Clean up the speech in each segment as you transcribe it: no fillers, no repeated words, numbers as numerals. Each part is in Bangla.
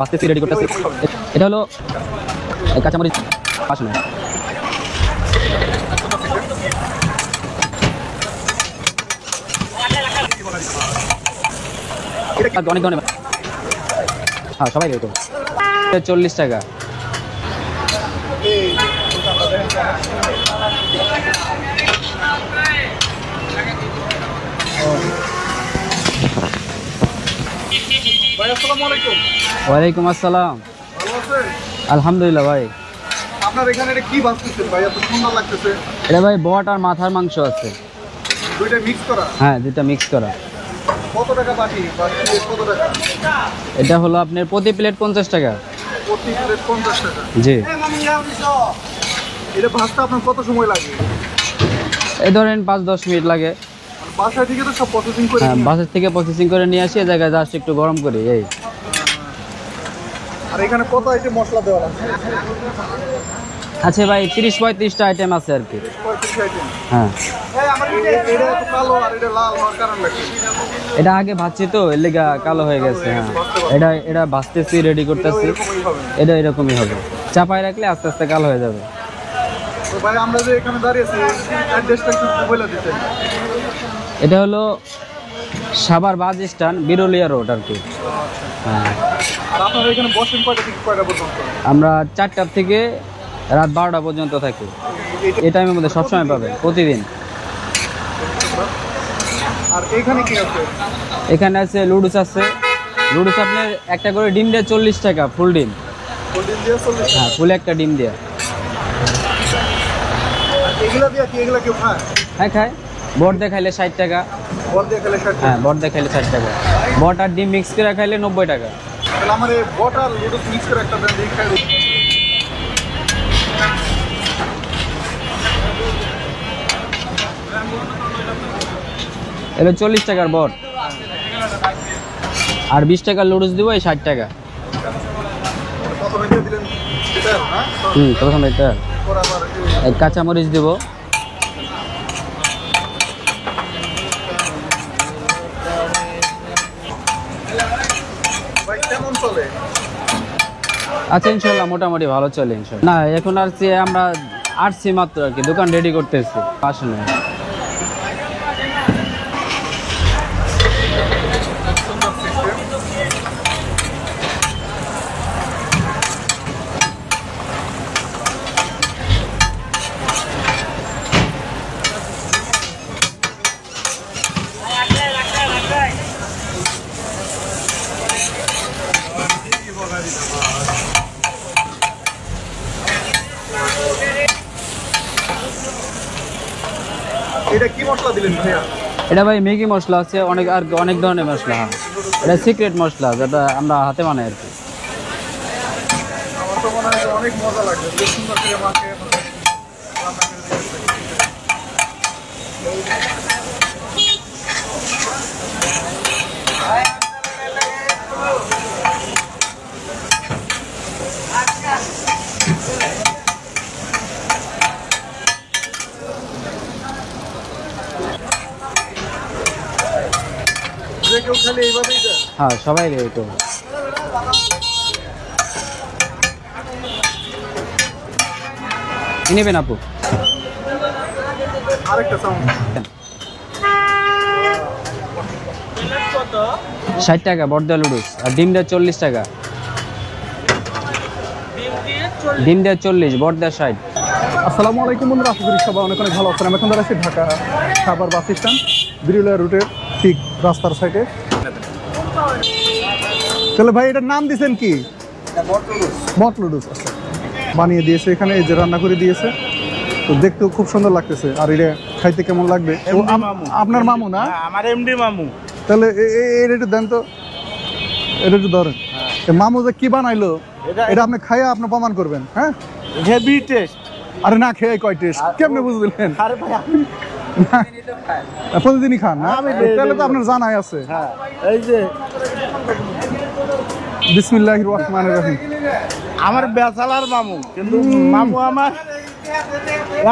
ভাজতেছি, রেডি করতেছি। এটা হলো কাঁচামরিচ আসলে অনেক ধরনের। হ্যাঁ সবাই রেডি। 40 টাকা। ওয়ালাইকুম আসসালাম। আলহামদুলিল্লাহ ভাই। আপনার এখানে এটা কি ভাজতেছেন ভাই? এত সুন্দর লাগতেছে। এটা ভাই বট আর মাথার মাংস আছে। দুইটা মিক্স করা? হ্যাঁ দুইটা মিক্স করা। কত টাকা বাটি? কত টাকা? এটা হলো আপনার প্রতি প্লেট 50 টাকা। প্রতি প্লেট 50 টাকা? জি। এটা ভাজতে আপনার কত সময় লাগে? এই ধরেন 5-10 মিনিট লাগে। বাসা থেকে তো সব প্রসেসিং করে? হ্যাঁ বাসা থেকে প্রসেসিং করে নিয়ে আসি, এই জায়গায় জাস্ট একটু গরম করি এই। আর এখানে কত আইটেম মশলা দেওয়া আছে? আচ্ছা ভাই 30-35টা আইটেম আছে আর কি। 35 আইটেম? হ্যাঁ। এটা এত কালো আর এটা লাল হওয়ার কারণ নাকি? এটা আগে ভাজছি তো এর লেগা কালো হয়ে গেছে। হ্যাঁ এটা ভাজতেছি, রেডি করতেছি। এটা এরকমই হবে, চাপায় রাখলে আস্তে আস্তে কালো হয়ে যাবে। তো ভাই আমরা যে এখানে দাঁড়িয়ে আছি অ্যাড্রেসটা একটু বলে দিতেন। এটা হলো Savar bus stand, Birulia road আর কি। হ্যাঁ। আর আপনারা এখানে বসেন কয়টা থেকে কয়টা পর্যন্ত? আমরা 4টা থেকে রাত 12টা পর্যন্ত থাকি। এই টাইমের মধ্যে সবসময় পাবে, প্রতিদিন। আর এখানে কি আছে? এখানে আছে লুডুস আছে। লুডুস আপনার একটা করে ডিম দেয় 40 টাকা, ফুল ডিম। ফুল ডিম দিয়ে 40 টাকা? হ্যাঁ ফুল একটা ডিম দেয়। এগুলা দিয়ে কি এগুলা কেউ খায়? হ্যাঁ খায়। বট দিয়ে খাইলে 60 টাকা। বট দিয়ে খেলে 60 টাকা? হ্যাঁ বট দিয়ে খাইলে 60 টাকা। বট আর ডিম মিক্স করে খাইলে 90 টাকা। তাহলে আমার এই বট আর লুডুস মিক্স করে একটা দেন দিয়ে খাই। এলো 40 টাকার বট আর 20 টাকার লুডুস দিব, এই 60 টাকা। প্রথমে দিয়ে দিলেন এটা না? প্রথম এটা পরে আবার এই কাঁচামরিচ দিব। ভাই কেমন চলে? আচ্ছা ইনশাল্লাহ মোটামুটি ভালো চলে ইনশাল্লাহ। না এখন আর আমরা আসছি মাত্র আর কি, দোকান রেডি করতেছি। আসলে এটা কি মশলা দিলেন ভাইয়া? এটা ভাই ম্যাগি মশলা আছে, অনেক ধরনের মশলা। হ্যাঁ এটা সিক্রেট মশলা, যেটা আমরা হাতে বানাই আর কি। আমার তো মনে হয় যে অনেক মজা লাগবে, বেশ সুন্দর করে মাকে কেউ খালি এইভাবেই দেয়? হ্যাঁ সবাই রেডি তো। নেবেন আপু? আরেকটা সাউন্ড 60 টাকা বট দেওয়া লুডুস, আর ডিম দেওয়া 40 টাকা। ডিম দেওয়া 40, বট দেওয়া 60। আসসালামু আলাইকুম বন্ধুরা, আশা করি সবাই অনেক ভালো আছেন। আমি এখন দাঁড়াচ্ছি ঢাকা সাভার বাস স্ট্যান্ড, বিরুলিয়া রুটের ঠিক রাস্তার সাইডে। তাহলে ভাই এটার নাম দিয়েছেন কি? বট লুডুস। আচ্ছা বানিয়ে দিয়েছে এখানে, এই যে রান্না করে দিয়েছে, তো দেখতেও খুব সুন্দর লাগতেছে। আর এটা খাইতে কেমন লাগবে? আপনার মামু না? আমার এমডি মামু। তাহলে এটা একটু দেন তো, এটা একটু ধরেন। মামু যে কি বানাইলো এটা আপনি খাইয়া আপনি প্রমাণ করবেন। হ্যাঁ হেভি টেস্ট। আরে না খেয়ে কয় টেস্ট কেমনে বুঝলেন? আরে ভাই আমি প্রতিদিনই খান না? তাহলে তো আপনার জানাই আছে। হ্যাঁ এই যে বিসমিল্লাহির রহমানির রহিম। আমার বেচালার মামু, কিন্তু মামু আমার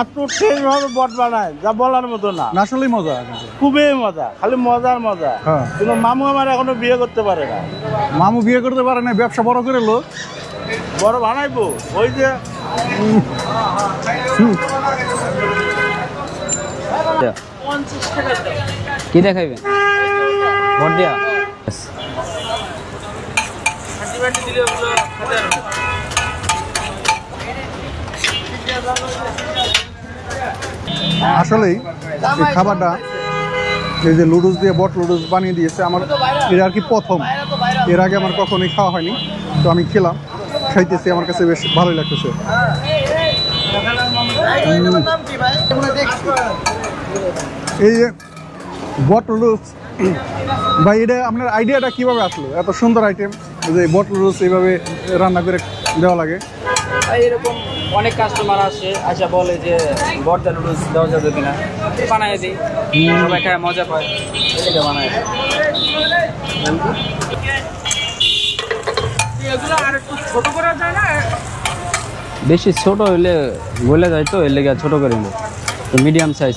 এত টেস্টভাবে বট বানায় যা বলার মতো না। আসলেই মজা কিন্তু। খুবই মজা, খালি মজার মজা। হ্যাঁ। কিন্তু মামু আমার এখনো বিয়ে করতে পারে না। মামু বিয়ে করতে পারে না, ব্যবসা বড় করে লো। বড় বানাইবো ওই যে কি দেখাইবেন ভোট দিয়া আসলেই এই খাবারটা, এই যে লুডুস দিয়ে বট লুডুস বানিয়ে দিয়েছে, আমার এর আর কি প্রথম। এর আগে আমার কখনোই খাওয়া হয়নি, তো আমি খেলাম, খাইতেছি, আমার কাছে বেশ ভালোই লাগতেছে। এই যে বট লুডুস ভাই, এটা আপনার আইডিয়াটা কিভাবে আসলো? এত সুন্দর আইটেম যে বট লুডুস এইভাবে রান্না করে দেওয়া লাগে। এরকম অনেক কাস্টমার আসে, আচ্ছা বলে যে বটটা নুডলস দেওয়া যাবে কিনা, বানাই দিই, সবাই খায় মজা পায়, এটা বানাই। বেশি ছোট হইলে গলে যায়, তো এর লেগে ছোট করে নেব, তো মিডিয়াম সাইজ।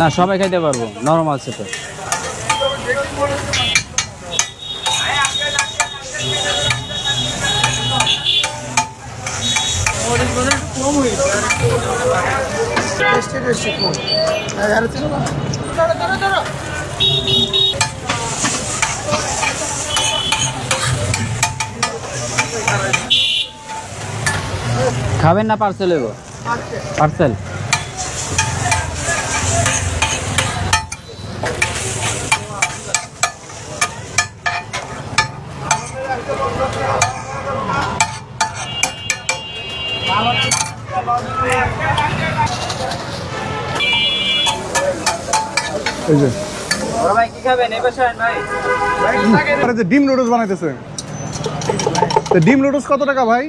না, সবাই খাইতে পারবো, নরমাল সেটা। খাবেন না পার্সেল? এগো পার্সেল। এই যে ভাই কি খাবেন? এই পাশে আন ভাই। আরে যে ডিম নুডলস বানাইতেছে, তো ডিম নুডলস কত টাকা ভাই?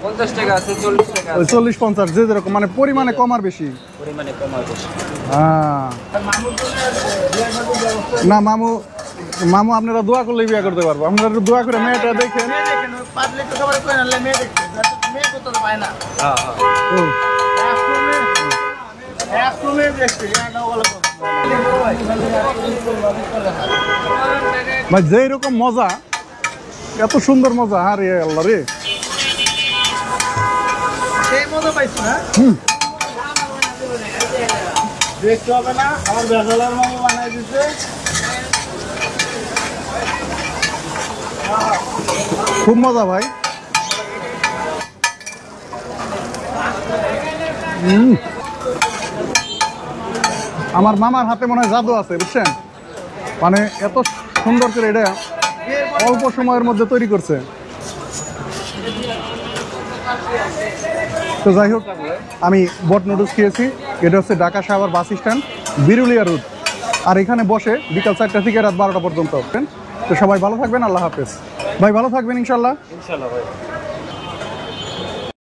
50 টাকা আছে, 40 টাকা ওই আছে, 40-50, যে যেরকম, মানে পরিমাণে কম আর বেশি। পরিমাণে কম আর বেশি। হ্যাঁ, না মামু, মামু আপনারা দোয়া করলেই বিয়ে করতে পারবো। আপনারা একটু দোয়া করে মেয়েটা দেখেন। হ্যাঁ ও, ভাই যে এরকম মজা, এত সুন্দর মজা, আরে আল্লাহ রে। দেখতে হবে না, আমার বেচালার মামু বানাই দিচ্ছে। খুব মজা ভাই। আমার মামার হাতে মনে হয় জাদু আছে, বুঝছেন? মানে এত সুন্দর করে এটা অল্প সময়ের মধ্যে তৈরি করছে। তো যাই হোক, আমি বট নুডলস খেয়েছি। এটা হচ্ছে Dhaka Savar bus stand, Birulia route. আর এখানে বসে বিকাল 4টা থেকে রাত 12টা পর্যন্ত। তো সবাই ভালো থাকবেন, আল্লাহ হাফেজ। ভাই ভালো থাকবেন ইনশাল্লাহ। ইনশাআল্লাহ ভাই।